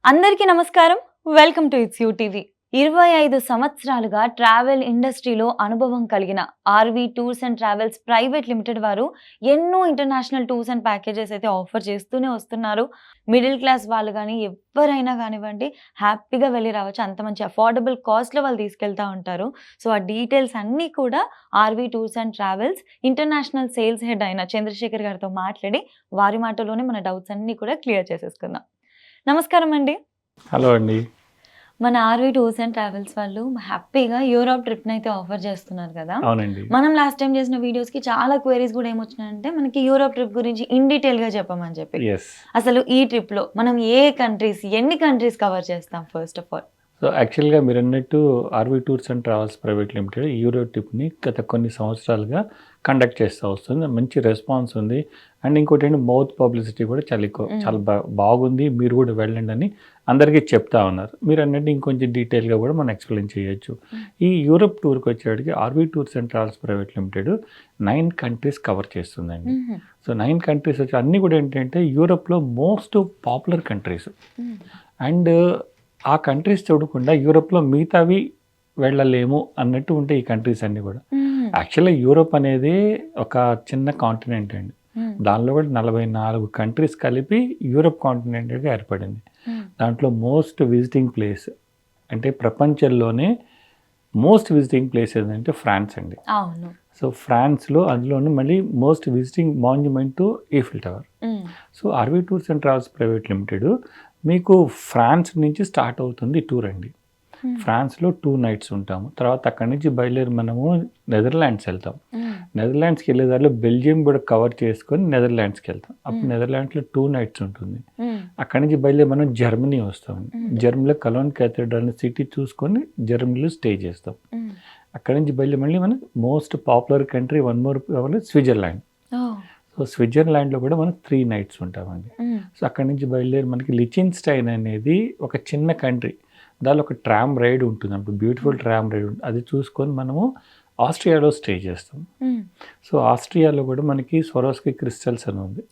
అందరికీ నమస్కారం. Welcome to it's you TV. 25 సంవత్సరాలుగా ట్రావెల్ ఇండస్ట్రీలో అనుభవం కలిగిన RV tours and travels private limited వారు ఎన్నో ఇంటర్నేషనల్ టూర్స్ అండ్ ప్యాకేజెస్ అయితే ఆఫర్ చేస్తూనే వస్తున్నారు. మిడిల్ క్లాస్ వాళ్ళు గానీ, ఎవ్వరైనా గానివ్వండి హ్యాపీగా వెళ్లి రావచ్చు. అంత మంచి అఫోర్డబుల్ కాస్ట్‌లో వాళ్ళు తీసుకెళ్తా ఉంటారు. సో, ఆ డీటెయిల్స్ అన్నీ కూడా RV tours and travels international sales head అయిన చంద్రశేఖర్ గారితో మాట్లాడి, వారి మాటల్లోనే మన డౌట్స్ అన్నీ కూడా క్లియర్ చేసేసుకుందాం. నమస్కారం అండి. హలో అండి. మన ఆర్‌వి టూర్స్ అండ్ ట్రావెల్స్ వాళ్ళు హ్యాపీగా యూరోప్ ట్రిప్‌నైతే ఆఫర్ చేస్తున్నారు కదా! అవునండి. మనం లాస్ట్ టైమ్ చేసిన వీడియోస్‌కి చాలా క్వెరీస్ కూడా ఏమొచ్చినాయంటే, మనకి యూరోప్ ట్రిప్ గురించి ఇన్ డీటెయిల్‌గా చెప్పమని చెప్పి. యెస్. అసలు ఈ ట్రిప్‌లో మనం ఏ కంట్రీస్, ఎన్ని కంట్రీస్ కవర్ చేస్తాం ఫస్ట్ ఆఫ్ ఆల్? సో, యాక్చువల్‌గా మీరన్నట్టు RV tours and travels private limited euro ట్రిప్‌ని గత కొన్ని సంవత్సరాలుగా కండక్ట్ చేస్తూ వస్తుంది. మంచి రెస్పాన్స్ ఉంది. అండ్ ఇంకోటేంటి మౌత్ పబ్లిసిటీ కూడా చాలా ఎక్కువ. చాలా బాగుంది. మీరు కూడా వెళ్ళండి అని అందరికీ చెప్తా ఉన్నారు. మీరన్నట్టు ఇంకొంచెం డీటెయిల్‌గా కూడా మనం ఎక్స్‌ప్లెయిన్ చేయొచ్చు. ఈ యూరోప్ టూర్‌కి వచ్చేటికి RV tours and travels private limited 9 countries cover చేస్తుందండి. సో, 9 కంట్రీస్ వచ్చి అన్నీ కూడా ఏంటంటే యూరోప్‌లో మోస్ట్ పాపులర్ కంట్రీస్. అండ్ ఆ కంట్రీస్ చూడకుండా యూరోప్‌లో మిగతావి వెళ్ళలేము అన్నట్టు ఉంటాయి ఈ కంట్రీస్ అన్నీ కూడా. యాక్చువల్‌గా యూరోప్ అనేది ఒక చిన్న కాంటినెంట్ అండి. దానిలో కూడా 44 కంట్రీస్ కలిపి యూరోప్ కాంటినెంట్‌గా ఏర్పడింది. దాంట్లో మోస్ట్ విజిటింగ్ ప్లేస్ అంటే ప్రపంచంలోనే మోస్ట్ విజిటింగ్ ప్లేస్ ఏంటంటే ఫ్రాన్స్ అండి. అవును. సో, ఫ్రాన్స్‌లో అందులోను మళ్ళీ most visiting monument Eiffel tower. So, RV tours and travels private limited మీకు ఫ్రాన్స్ నుంచి స్టార్ట్ అవుతుంది టూర్ అండి. ఫ్రాన్స్‌లో 2 నైట్స్ ఉంటాము. తర్వాత అక్కడి నుంచి బయలుదేరి మనము నెదర్లాండ్స్ వెళ్తాం. నెదర్లాండ్స్‌కి వెళ్ళే దారిలో బెల్జియం కూడా కవర్ చేసుకొని నెదర్లాండ్స్‌కి వెళ్తాం. అప్పుడు నెదర్లాండ్స్‌లో 2 నైట్స్ ఉంటుంది. అక్కడి నుంచి బయలుదేరి మనం జర్మనీ వస్తాం. జర్మనీలో కలోన్ క్యాథడ్రల్ సిటీ చూసుకొని జర్మనీలో స్టే చేస్తాం. అక్కడి నుంచి బయలుదేరి మళ్ళీ మనం most popular country one more Switzerland. So, స్విట్జర్లాండ్లో కూడా మనం 3 నైట్స్ ఉంటామండి. సో, అక్కడి నుంచి బయలుదేరి మనకి లిచెన్‌స్టైన్ అనేది ఒక చిన్న కంట్రీ. దానిలో ఒక ట్రామ్ రైడ్ ఉంటుంది. అప్పుడు బ్యూటిఫుల్ ట్రామ్ రైడ్ ఉంటుంది. అది చూసుకొని మనము ఆస్ట్రియాలో స్టే చేస్తాం. సో, ఆస్ట్రియాలో కూడా మనకి స్వరోస్కీ క్రిస్టల్స్ అని ఉంది.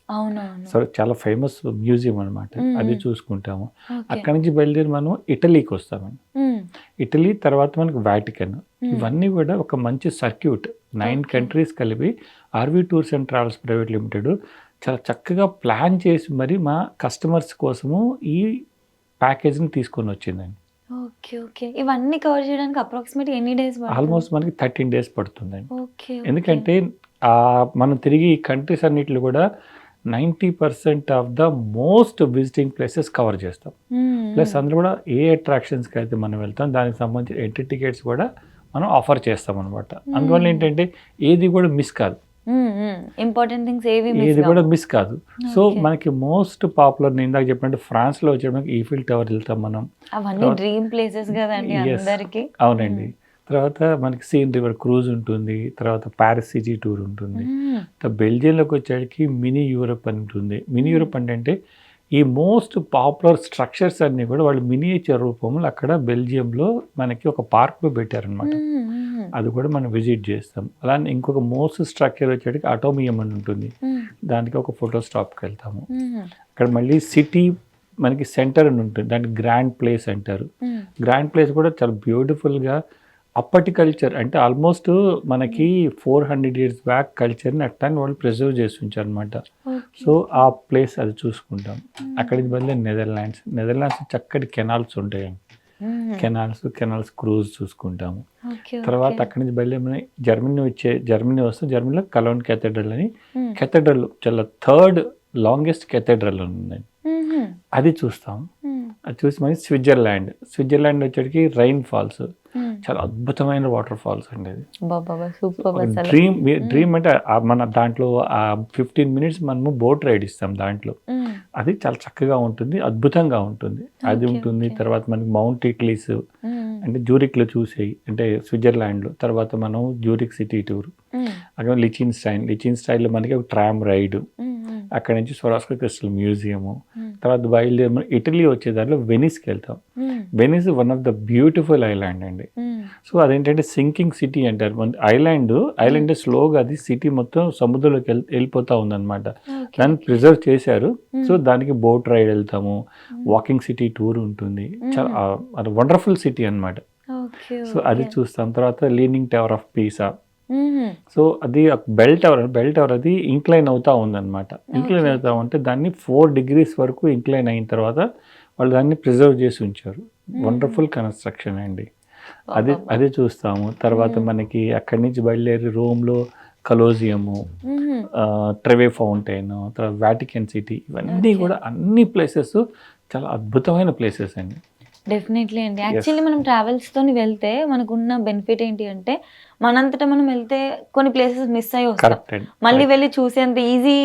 సో, చాలా ఫేమస్ మ్యూజియం అనమాట. అది చూసుకుంటాము. అక్కడి నుంచి బయలుదేరి మనం ఇటలీకి వస్తామండి. ఇటలీ తర్వాత మనకి వాటికన్. ఇవన్నీ కూడా ఒక మంచి సర్క్యూట్ 9 కంట్రీస్ కలిపి RV tours and travels private limited చాలా చక్కగా ప్లాన్ చేసి మరి మా కస్టమర్స్ కోసము ఈ ప్యాకేజ్‌ని తీసుకొని వచ్చిందండి. ఓకే. ఇవన్నీ కవర్ చేయడానికి అప్రాక్సిమేట్‌గా ఎన్ని డేస్ పడుతుంది? ఆల్మోస్ట్ మనకి 13 డేస్ పడుతుందండి. ఓకే. ఎందుకంటే మనం తిరిగి ఈ కంట్రీస్ అన్నిటిలో కూడా 90% of the most visiting places cover చేస్తాం. ప్లస్ అందులో కూడా ఏ అట్రాక్షన్స్‌కి అయితే మనం వెళ్తాం దానికి సంబంధించిన ఎంట్రీ టికెట్స్ కూడా మనం ఆఫర్ చేస్తామన్నమాట. అందువల్ల ఏంటంటే ఏది కూడా మిస్ కాదు. ఇంపార్టెంట్ థింగ్స్ ఏది కూడా మిస్ కాదు. సో, మనకి మోస్ట్ పాపులర్ నేను ఇందాక చెప్పినట్టు ఫ్రాన్స్‌లో వచ్చేటప్పటికి ఈఫిల్ టవర్ వెళ్తాం మనం. అవన్నీ డ్రీమ్ ప్లేసెస్ కదండి అందరికి. అవునండి. తర్వాత మనకి సీన్ రివర్ క్రూజ్ ఉంటుంది. తర్వాత పారిస్ సిటీ టూర్ ఉంటుంది. బెల్జియంలోకి వచ్చేసరికి మినీ యూరప్ అని ఉంటుంది. మినీ యూరప్ అంటే ఈ మోస్ట్ పాపులర్ స్ట్రక్చర్స్ అన్నీ కూడా వాళ్ళు మినియేచర్ రూపంలో అక్కడ బెల్జియంలో మనకి ఒక పార్క్లో పెట్టారనమాట. అది కూడా మనం విజిట్ చేస్తాం. అలానే ఇంకొక మోస్ట్ స్ట్రక్చర్ వచ్చేటికి అటోమియం అని ఉంటుంది. దానికి ఒక ఫోటో స్టాప్కి వెళ్తాము. అక్కడ మళ్ళీ సిటీ మనకి సెంటర్ అని ఉంటుంది. దానికి గ్రాండ్ ప్లేస్ అంటారు. గ్రాండ్ ప్లేస్ కూడా చాలా బ్యూటిఫుల్గా అప్పటి కల్చర్ అంటే ఆల్మోస్ట్ మనకి 400 ఇయర్స్ బ్యాక్ కల్చర్ని అట్టాన్ని వాళ్ళు ప్రిజర్వ్ చేసి ఉంచారు అనమాట. సో, ఆ ప్లేస్ అది చూసుకుంటాం. అక్కడికి బదులు నెదర్లాండ్స్ చక్కటి కెనాల్స్ ఉంటాయండి. కెనాల్స్ క్రూజ్ చూసుకుంటాము. తర్వాత అక్కడి నుంచి బయలుదేరి జర్మనీ వస్తే జర్మనీలో కలోన్ క్యాథడ్రల్ అని కెథడ్రల్ చాలా 3rd లాంగెస్ట్ కెథడ్రల్ ఉందండి. అది చూస్తాం. అది చూసి మనకి స్విట్జర్లాండ్ వచ్చేటికి రైన్ ఫాల్స్ చాలా అద్భుతమైన వాటర్ ఫాల్స్ అండి. అది డ్రీమ్ అంటే మన దాంట్లో 15 మినిట్స్ మనము బోట్ రైడ్ ఇస్తాం దాంట్లో. అది చాలా చక్కగా ఉంటుంది, అద్భుతంగా ఉంటుంది. అది ఉంటుంది. తర్వాత మనకి మౌంట్ ఇట్లీస్ అంటే జ్యూరిక్లో చూసేయి అంటే స్విట్జర్లాండ్లో. తర్వాత మనం జ్యూరిక్ సిటీ టూర్. అక్కడ లిచెన్‌స్టైన్‌లో మనకి ఒక ట్రామ్ రైడ్. అక్కడ నుంచి స్వరాస్కర్ క్రిస్టల్ మ్యూజియము, తర్వాత బయలుదేరి మనం ఇటలీ వచ్చే దారిలో వెనిస్కి వెళ్తాం. Venice one of the beautiful island అండి. సో అదేంటంటే సింకింగ్ సిటీ అంటారు. ఐలాండ్ స్లోగా అది సిటీ మొత్తం సముద్రంలోకి వెళ్ళిపోతా ఉందన్నమాట. దాన్ని ప్రిజర్వ్ చేశారు. సో దానికి బోట్ రైడ్ వెళ్తాము, వాకింగ్ సిటీ టూర్ ఉంటుంది. చాలా అది వండర్ఫుల్ సిటీ అన్నమాట. సో అది చూస్తాం. తర్వాత leaning tower of Pisa. So అది బెల్ టవర్ అది ఇంక్లైన్ అవుతా ఉందన్నమాట. ఇంక్లైన్ అవుతా ఉంటే దాన్ని 4 degrees వరకు ఇంక్లైన్ అయిన తర్వాత వాళ్ళు దాన్ని ప్రిజర్వ్ చేసి ఉంచారు. వండర్ఫుల్ కన్స్ట్రక్షన్ అండి. అది చూస్తాము. తర్వాత మనకి అక్కడి నుంచి బయలుదేరి రోమ్లో కలోజియము, ట్రెవే ఫౌంటైన్, తర్వాత వాటికన్ సిటీ, ఇవన్నీ కూడా అన్ని ప్లేసెస్ చాలా అద్భుతమైన ప్లేసెస్ అండి. డెఫినెట్లీ అండి. యాక్చువల్లీ మనం ట్రావెల్స్తో వెళ్తే మనకున్న బెనిఫిట్ ఏంటి అంటే మనంతటా మనం వెళ్తే కొన్ని ప్లేసెస్ మిస్ అయ్యి వస్తాం. మళ్ళీ వెళ్ళి చూసేంత ఈజీ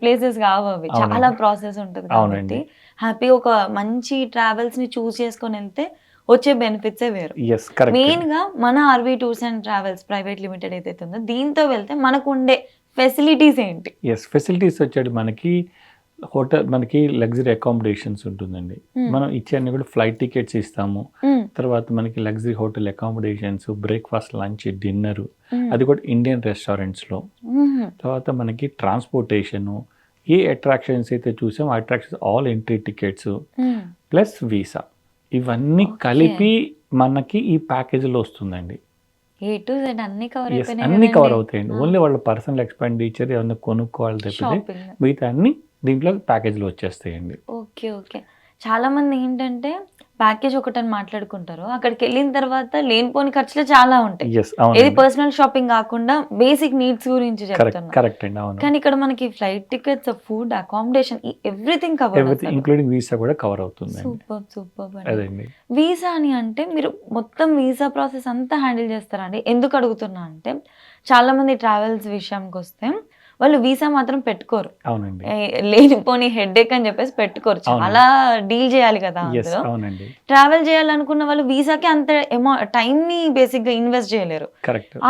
ప్లేసెస్ కావు అవి. చాలా ప్రాసెస్ ఉంటుంది కాబట్టి హ్యాపీ ఒక మంచి ట్రావెల్స్ ని చూస్ చేసుకొని వెళ్తే వచ్చే బెనిఫిట్సే వేరు. మెయిన్ గా మన RV tours and travels private limited ఏదైతే ఉందో దీంతో వెళ్తే మనకు ఉండే ఫెసిలిటీస్ ఏంటి? ఫెసిలిటీస్ వచ్చాడు మనకి హోటల్, మనకి లగ్జరీ అకామిడేషన్స్ ఉంటుందండి. మనం ఇచ్చేయన్నీ కూడా ఫ్లైట్ టికెట్స్ ఇస్తాము. తర్వాత మనకి luxury hotel accommodations, breakfast, lunch, dinner, అది కూడా ఇండియన్ రెస్టారెంట్స్లో. తర్వాత మనకి ట్రాన్స్పోర్టేషను, ఏ అట్రాక్షన్స్ అయితే చూసామో attractions all entry tickets plus visa, ఇవన్నీ కలిపి మనకి ఈ ప్యాకేజీలో వస్తుందండి. అన్ని కవర్ అవుతాయండి. ఓన్లీ వాళ్ళ పర్సనల్ ఎక్స్పెండిచర్ ఏమన్నా కొనుక్కోవాలి తప్పితే మిగతా అన్ని దీంట్లో ప్యాకేజ్లో వచ్చేస్తాయండి. ఓకే. చాలా మంది ఏంటంటే ప్యాకేజ్ ఒకటని మాట్లాడుకుంటారు, అక్కడికి వెళ్ళిన తర్వాత లేనిపోని ఖర్చులు చాలా ఉంటాయి. ఏది పర్సనల్ షాపింగ్ కాకుండా బేసిక్ నీడ్స్ గురించి చెప్తున్నా. కరెక్ట్ అండి, అవును. కానీ ఇక్కడ మనకి flight tickets, food, accommodation, everything cover, including visa కూడా కవర్ అవుతుంది. సూపర్ అండి. వీసా అని అంటే మీరు మొత్తం వీసా ప్రాసెస్ అంతా హ్యాండిల్ చేస్తారండి? ఎందుకు అడుగుతున్నా అంటే చాలా మంది ట్రావెల్స్ విషయానికి వస్తే వాళ్ళు వీసా మాత్రం పెట్టుకోరు. అవునండి. లేనిపోని హెడ్ఏక్ అని చెప్పేసి పెట్టుకోరు. చాలా డీల్ చేయాలి కదా అందులో. ట్రావెల్ చేయాలనుకున్న వాళ్ళు వీసాకి అంత టైం ని బేసిక్ గా ఇన్వెస్ట్ చేయలేరు.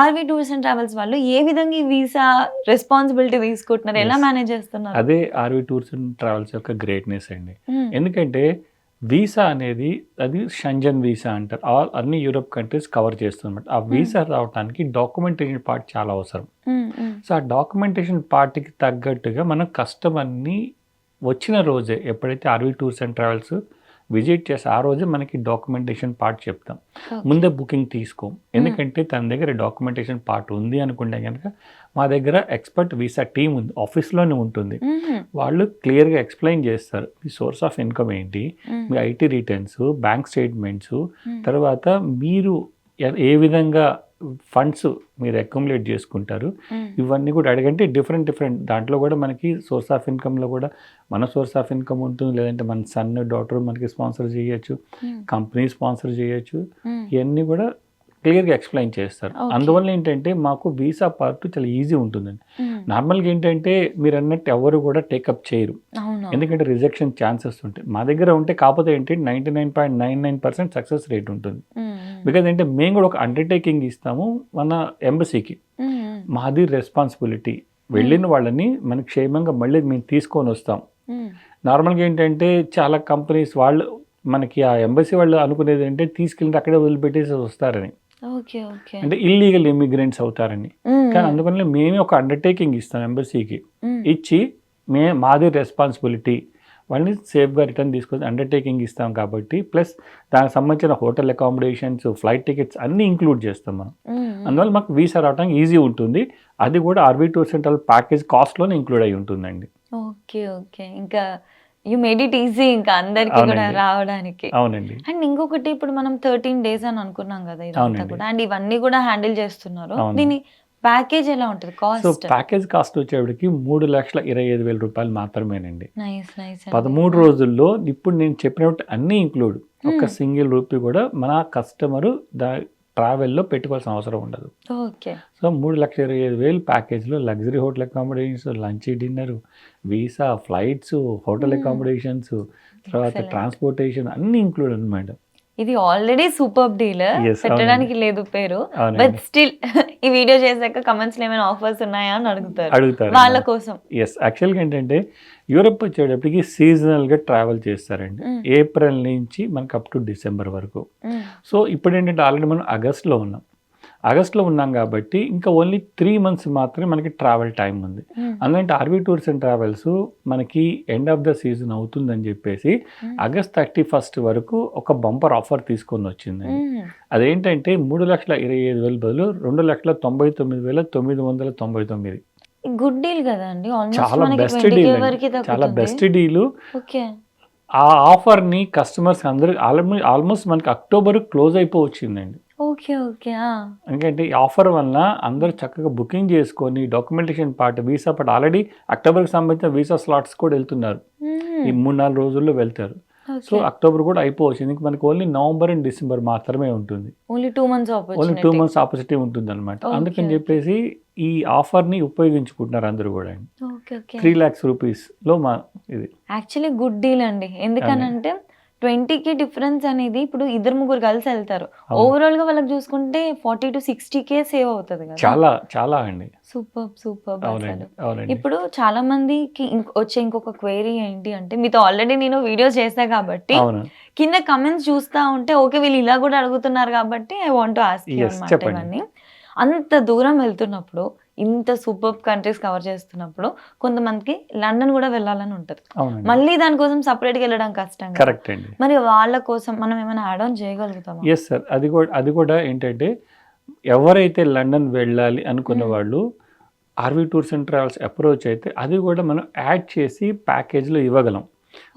ఆర్వీ టూర్స్ అండ్ ట్రావెల్స్ వాళ్ళు ఏ విధంగా ఈ వీసా రెస్పాన్సిబిలిటీ తీసుకుంటున్నారు, ఎలా మేనేజ్ చేస్తున్నారు? అదే ఆర్వీ టూర్స్ అండ్ ట్రావెల్స్ యొక్క గ్రేట్నెస్ అండి. ఎందుకంటే వీసా అనేది అది షంజన్ వీసా అంటారు. అన్ని యూరోప్ కంట్రీస్ కవర్ చేస్తున్నమాట. ఆ వీసా రావడానికి డాక్యుమెంటేషన్ పార్ట్ చాలా అవసరం. సో ఆ డాక్యుమెంటేషన్ పార్ట్కి తగ్గట్టుగా మనం కస్టమర్ని వచ్చిన రోజే, ఎప్పుడైతే RV tours and travels visit చేసి ఆ రోజే మనకి డాక్యుమెంటేషన్ పార్ట్ చెప్తాం. ముందే బుకింగ్ తీసుకోం. ఎందుకంటే తన దగ్గర డాక్యుమెంటేషన్ పార్ట్ ఉంది అనుకుంటే కనుక మా దగ్గర ఎక్స్పర్ట్ వీసా టీం ఉంది, ఆఫీస్లోనే ఉంటుంది. వాళ్ళు క్లియర్గా ఎక్స్ప్లెయిన్ చేస్తారు మీ సోర్స్ ఆఫ్ ఇన్కమ్ ఏంటి, మీ ఐటీ రిటర్న్స్, బ్యాంక్ స్టేట్మెంట్స్, తర్వాత మీరు ఏ విధంగా ఫండ్స్ మీరు అక్యుములేట్ చేసుకుంటారు, ఇవన్నీ కూడా అడగంటే డిఫరెంట్ దాంట్లో కూడా మనకి సోర్స్ ఆఫ్ ఇన్కమ్లో కూడా మన సోర్స్ ఆఫ్ ఇన్కమ్ ఉంటుంది, లేదంటే మన సన్, డాటర్ మనకి స్పాన్సర్ చేయొచ్చు, కంపెనీ స్పాన్సర్ చేయొచ్చు, ఇవన్నీ కూడా క్లియర్గా ఎక్స్ప్లెయిన్ చేస్తారు. అందువల్ల ఏంటంటే మాకు వీసా పార్ట్ చాలా ఈజీ ఉంటుందండి. నార్మల్గా ఏంటంటే మీరు అన్నట్టు ఎవరు కూడా టేకప్ చేయరు, ఎందుకంటే రిజెక్షన్ ఛాన్సెస్ ఉంటాయి. మా దగ్గర ఉంటే కాకపోతే ఏంటి 99.99% సక్సెస్ రేట్ ఉంటుంది. బికాజ్ అంటే మేము కూడా ఒక అండర్టేకింగ్ ఇస్తాము మన ఎంబసీకి, మాది రెస్పాన్సిబిలిటీ, వెళ్ళిన వాళ్ళని మనకి క్షేమంగా మళ్ళీ మేము తీసుకొని వస్తాం. నార్మల్గా ఏంటంటే చాలా కంపెనీస్ వాళ్ళు మనకి ఆ ఎంబసీ వాళ్ళు అనుకునేది అంటే తీసుకెళ్ళి అక్కడే వదిలిపెట్టేసి వస్తారని, అంటే ఇల్లీగల్ ఇమిగ్రెంట్స్ అవుతారని. కానీ అందుకని మేమే ఒక అండర్టేకింగ్ ఇస్తాం ఎంబసీకి, ఇచ్చి మాది రెస్పాన్సిబిలిటీ, వాళ్ళని సేఫ్గా రిటర్న్ తీసుకొని అండర్టేకింగ్ ఇస్తాం కాబట్టి, ప్లస్ దానికి సంబంధించిన హోటల్ అకామిడేషన్స్, ఫ్లైట్ టికెట్స్ అన్నీ ఇంక్లూడ్ చేస్తాం మనం. అందువల్ల మాకు వీసా రావడానికి ఈజీ ఉంటుంది. అది కూడా RV tours and travel package కాస్ట్లోనే ఇంక్లూడ్ అయి ఉంటుందండి. ఓకే ఇంకా యూ మేడ్ ఇట్ ఈజీ ఇంకా అందరికి కూడా రావడానికి. అవునండి. అండ్ ఇంకొకటి, ఇప్పుడు మనం 13 days అని అనుకున్నాం కదా ఇదంతా కూడా, అండ్ ఇవన్నీ కూడా హ్యాండిల్ చేస్తున్నారు. దీని ప్యాకేజ్ ఎలా ఉంటుంది కాస్ట్? సో ప్యాకేజ్ కాస్ట్ వచ్చేప్పటికి 3,25,000 రూపాయలు మాత్రమేనండి. 13 రోజుల్లో ఇప్పుడు నేను చెప్పినట్టు అన్నీ ఇంక్లూడ్, ఒక్క సింగిల్ రూపీ కూడా మన కస్టమరు ట్రావెల్లో పెట్టుకోవాల్సిన అవసరం ఉండదు. ఓకే. సో 3,25,000 ప్యాకేజ్లో luxury hotel accommodations, lunch, dinner, visa, flights, hotel accommodations, తర్వాత ట్రాన్స్పోర్టేషన్ అన్నీ ఇంక్లూడ్ అనమాట. ఇది ఆల్రెడీ సూపర్ డీల్, Yes, పెట్టడానికి లేదు పేరు, బట్ అవునండి, స్టిల్ ఈ వీడియో చేశాక కమెంట్స్ లో ఏమైనా ఆఫర్స్ ఉన్నాయా అని అడుగుతారు అడుగుతారు వాళ్ళ కోసం. ఎస్. యాక్చువల్గా ఏంటంటే యూరప్ వచ్చేటప్పటికి సీజనల్గా ట్రావెల్ చేస్తారండి. మ్మ్. ఏప్రిల్ నుంచి మనకి అప్ టు డిసెంబర్ వరకు. మ్మ్. సో ఇప్పుడు ఏంటంటే ఆల్రెడీ మనం ఆగస్ట్లో ఉన్నాం కాబట్టి ఇంకా ఓన్లీ 3 months మాత్రమే మనకి ట్రావెల్ టైం ఉంది. మ్మ్. అందుకంటే ఆర్వీ టూర్స్ అండ్ ట్రావెల్స్ మనకి ఎండ్ ఆఫ్ ద సీజన్ అవుతుందని చెప్పేసి మ్మ్. ఆగస్ట్ 31 వరకు ఒక బంపర్ ఆఫర్ తీసుకొని వచ్చిందండి. మ్మ్. అదేంటంటే 3,25,000 బదులు 2,99,999. గుడ్ డీల్ కదండి, ఆల్మోస్ట్ చాలా మనకి బెస్ట్ 20K డీల్ వరకు అండి, చాలా బెస్ట్ తగ్గుతుంది. డీలు. ఓకే. ఆ ఆఫర్ని కస్టమర్స్ అందరూ ఆల్మోస్ట్ మనకి అక్టోబర్ క్లోజ్ అయిపోవచ్చిందండి. ఓకే. ఓకే. ఎందుకంటే ఈ ఆఫర్ వల్ల అందరూ చక్కగా బుకింగ్ చేసుకొని documentation part, visa part already అక్టోబర్కి సంబంధించిన వీసా స్లాట్స్ కూడా వెళ్తున్నారు. ఈ 3-4 రోజుల్లో వెళ్తారు. సో అక్టోబర్ కూడా అయిపోవచ్చు. ఇంక మనకి ఓన్లీ నవంబర్ అండ్ డిసెంబర్ మాత్రమే ఉంటుంది. Only 2 months only 2 opportunity. months opportunity ఉంటుంది అనమాట. Okay, అందుకని okay. చెప్పేసి ఈ ఆఫర్ని ఉపయోగించుకుంటున్నారు అందరూ కూడా. ఓకే. ఓకే. 3 lakhs రూపీస్లో మా ఇది యాక్చువల్లీ గుడ్ డీల్ అండి, ఎందుకనంటే 20K డిఫరెన్స్ అనేది ఇప్పుడు ఇద్దరు ముగ్గురు కలిసి వెళ్తారు, అవును. ఓవరాల్ గా వాళ్ళకి చూసుకుంటే 40 to 60K సేవ్ అవుతుంది కదా. చాలా చాలా అండి. సూపర్ అవునండి, అసలు. అవునండి. ఇప్పుడు చాలా మందికి వచ్చే ఇంకొక క్వైరీ ఏంటి అంటే, మీతో ఆల్రెడీ నేను వీడియోస్ చేశా కాబట్టి అవును, కింద కమెంట్స్ చూస్తా ఉంటే ఓకే వీళ్ళు ఇలా కూడా అడుగుతున్నారు కాబట్టి I want to ask you Yes, అన్నమాట. చెప్పండి. ఇవన్నీ అంత దూరం వెళ్తున్నప్పుడు, ఇంత సూపర్ కంట్రీస్ కవర్ చేస్తున్నప్పుడు కొంతమందికి లండన్ కూడా వెళ్ళాలని ఉంటది, అవునండి, మళ్ళీ దానికోసం సపరేట్గా వెళ్ళడం కష్టం కదా. కరెక్ట్ అండి. మరి వాళ్ళ కోసం మనం ఏమైనా యాడ్ ఆన్ చేయగలుగుతామా? Yes sir. అది కూడా ఏంటంటే ఎవరైతే లండన్ వెళ్ళాలి అనుకున్న మ్మ్. వాళ్ళు RV tours and travels approach అయితే అది కూడా మనం యాడ్ చేసి ప్యాకేజ్లో ఇవ్వగలం.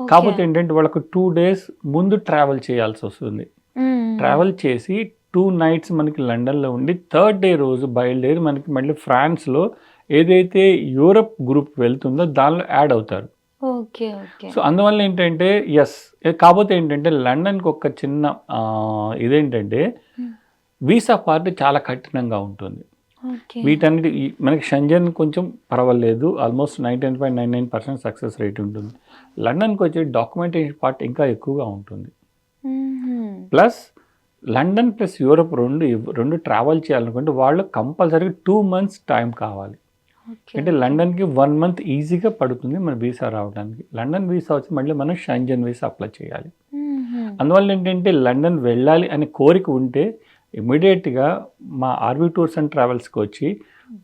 ఓకే. కాకపోతే ఏంటంటే వాళ్ళకు 2 days ముందు ట్రావెల్ చేయాల్సి వస్తుంది. మ్మ్. ట్రావెల్ చేసి 2 nights మనకి లండన్లో ఉండి 3rd day రోజు బయలుదేరి మనకి మళ్ళీ ఫ్రాన్స్లో ఏదైతే యూరప్ గ్రూప్ వెళ్తుందో దానిలో యాడ్ అవుతారు. ఓకే. ఓకే. సో అందువల్ల ఏంటంటే ఎస్. కాకపోతే ఏంటంటే లండన్కి ఒక చిన్న ఇదేంటంటే మ్మ్. వీసా పార్ట్ చాలా కఠినంగా ఉంటుంది. ఓకే. వీటన్నిటి మనకి షెంజన్ కొంచెం పర్వాలేదు, ఆల్మోస్ట్ 99.99% సక్సెస్ రేట్ ఉంటుంది. లండన్కి వచ్చే డాక్యుమెంటేషన్ పార్ట్ ఇంకా ఎక్కువగా ఉంటుంది. మ్మ్. ప్లస్ లండన్ ప్లస్ యూరప్ రెండు ట్రావెల్ చేయాలనుకుంటే వాళ్ళు కంపల్సరీగా 2 months టైం కావాలి. ఓకే. అంటే లండన్కి 1 month ఈజీగా పడుతుంది మన వీసా రావడానికి. లండన్ వీసా వచ్చి మళ్ళీ మనం షెంజన్ వీసా అప్లై చేయాలి. మ్మ్. అందువల్ల ఏంటంటే లండన్ వెళ్ళాలి అనే కోరిక ఉంటే ఇమీడియట్గా మా ఆర్వీ టూర్స్ అండ్ ట్రావెల్స్కి వచ్చి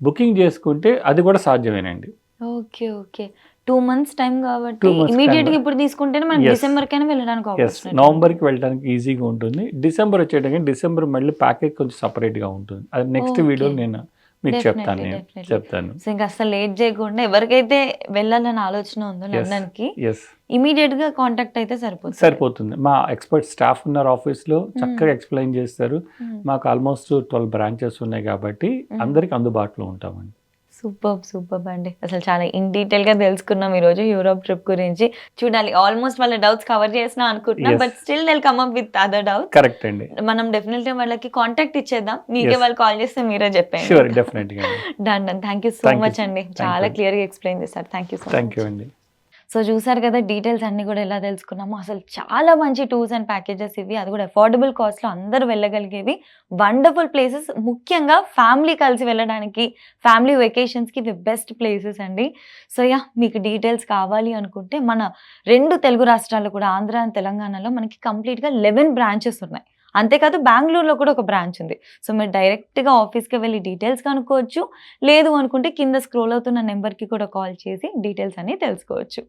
బుకింగ్ చేసుకుంటే అది కూడా సాధ్యమేనండి. ఓకే. ఓకే. 2 months టైం కాబట్టి 2 months ఇమీడియట్ గా time. ఇప్పుడు తీసుకుంటేనే మనం Yes. డిసెంబర్ కైనా వెళ్ళడానికి ఎస్. ఆపర్చునిటీ. నవంబర్కి వెళ్ళడానికి ఈజీగా ఉంటుంది. డిసెంబర్ వచ్చేటప్పుడు డిసెంబర్ మళ్ళీ ప్యాకేజ్ కొంచెం సపరేట్గా ఉంటుంది. అది నెక్స్ట్ Okay. వీడియోలో నేను మీకు చెప్తాను. Definitely. చెప్తాను. సో ఇంకా అసలు లేట్ చేయకుండా ఎవరికైతే వెళ్ళాలని ఆలోచన ఉందో Yes. లండన్ కి ఎస్, ఇమీడియట్ గా కాంటాక్ట్ అయితే సరిపోతుంది. సరిపోతుంది. మా ఎక్స్పర్ట్ స్టాఫ్ ఉన్నారు ఆఫీస్లో, చక్కగా ఎక్స్ప్లెయిన్ చేస్తారు. మ్మ్. మాకు ఆల్మోస్ట్ 12 branches ఉన్నాయి కాబట్టి అందరికి అందుబాటులో ఉంటామండి. సూపర్ అండి, అసలు చాలా ఇన్ డీటెయిల్ గా తెలుసుకున్నాం ఈ రోజు యూరోప్ ట్రిప్ గురించి. చూడాలి, ఆల్మోస్ట్ వాళ్ళ డౌట్స్ కవర్ చేసినా అనుకుంటున్నా, Yes. But still they come up with other doubts. Correct అండి. మనం డెఫినెట్లీ వాళ్ళకి కాంటాక్ట్ ఇచ్చేద్దాం, మీకే Yes. వాళ్ళు కాల్ చేస్తే మీరే చెప్పండి. షూర్, డెఫినెట్గా. Done. Thank you so Thank you. Much అండి, Thank చాలా you. క్లియర్ గా ఎక్స్ప్లెయిన్ చేశారు. Thank you so thank much. You అండి. సో చూసారు కదా డీటెయిల్స్ అన్ని కూడా ఎలా తెలుసుకున్నాము. అసలు చాలా మంచి టూర్స్ అండ్ ప్యాకేజెస్ ఇవి, అది కూడా అఫోర్డబుల్ కాస్ట్లో అందరూ వెళ్ళగలిగేవి, వండర్ఫుల్ ప్లేసెస్, ముఖ్యంగా ఫ్యామిలీ కలిసి వెళ్ళడానికి, ఫ్యామిలీ వెకేషన్స్కి ఇవి బెస్ట్ ప్లేసెస్ అండి. సో మీకు డీటెయిల్స్ కావాలి అనుకుంటే మన 2 తెలుగు రాష్ట్రాల్లో కూడా, ఆంధ్ర అండ్ తెలంగాణలో మనకి కంప్లీట్గా 11 branches ఉన్నాయి. అంతేకాదు బెంగళూరులో కూడా ఒక బ్రాంచ్ ఉంది. సో మీరు డైరెక్ట్గా ఆఫీస్కి వెళ్ళి డీటెయిల్స్ కనుక్కోవచ్చు, లేదు అనుకుంటే కింద స్క్రోల్ అవుతున్న నెంబర్కి కూడా కాల్ చేసి డీటెయిల్స్ అన్ని తెలుసుకోవచ్చు.